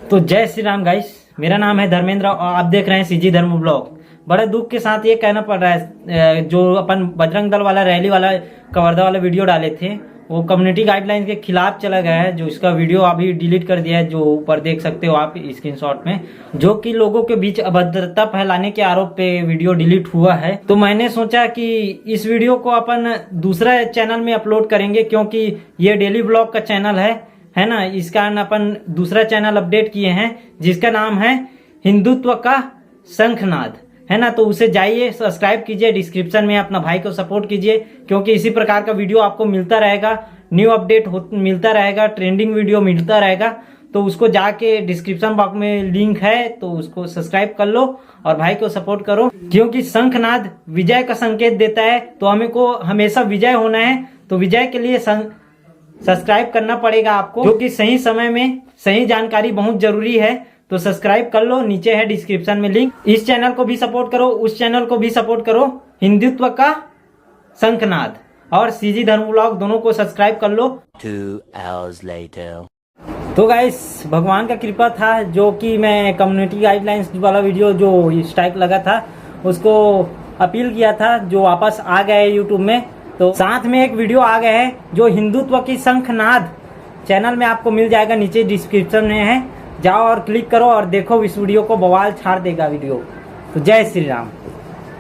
तो जय श्री राम गाइस, मेरा नाम है धर्मेंद्र और आप देख रहे हैं सीजी धर्म ब्लॉग। बड़े दुख के साथ ये कहना पड़ रहा है, जो अपन बजरंग दल वाला रैली वाला कवर्धा वाला वीडियो डाले थे वो कम्युनिटी गाइडलाइंस के खिलाफ चला गया है। जो इसका वीडियो अभी डिलीट कर दिया है, जो ऊपर देख सकते हो आप स्क्रीनशॉट में, जो कि लोगों के बीच अभद्रता फैलाने के आरोप पे वीडियो डिलीट हुआ है। तो मैंने सोचा कि इस वीडियो को अपन दूसरा चैनल में अपलोड करेंगे, क्योंकि ये डेली ब्लॉग का चैनल है ना। इस कारण अपन दूसरा चैनल अपडेट किए हैं जिसका नाम है हिंदुत्व का शंखनाद, है ना। तो उसे जाइए, सब्सक्राइब कीजिए, डिस्क्रिप्शन में अपना भाई को सपोर्ट कीजिए, क्योंकि इसी प्रकार का वीडियो आपको मिलता रहेगा, न्यू अपडेट मिलता रहेगा, ट्रेंडिंग वीडियो मिलता रहेगा। तो उसको जाके डिस्क्रिप्शन बॉक्स में लिंक है, तो उसको सब्सक्राइब कर लो और भाई को सपोर्ट करो, क्योंकि शंखनाद विजय का संकेत देता है। तो हमें को हमेशा विजय होना है, तो विजय के लिए सब्सक्राइब करना पड़ेगा आपको, जो कि सही समय में सही जानकारी बहुत जरूरी है। तो सब्सक्राइब कर लो, नीचे है डिस्क्रिप्शन में लिंक। इस चैनल को भी सपोर्ट करो, उस चैनल को भी सपोर्ट करो, हिंदुत्व का शंखनाद और सीजी धर्म ब्लॉग, दोनों को सब्सक्राइब कर लो। 2 hours later. तो गाइस, भगवान का कृपा था जो कि मैं कम्युनिटी गाइडलाइंस वाला वीडियो जो स्ट्राइक लगा था उसको अपील किया था, जो वापस आ गया है यूट्यूब में। तो साथ में एक वीडियो आ गया है जो हिंदुत्व की शंखनाद चैनल में आपको मिल जाएगा, नीचे डिस्क्रिप्शन में है। जाओ और क्लिक करो और देखो, इस वीडियो को बवाल छाड़ देगा वीडियो। तो जय श्री राम।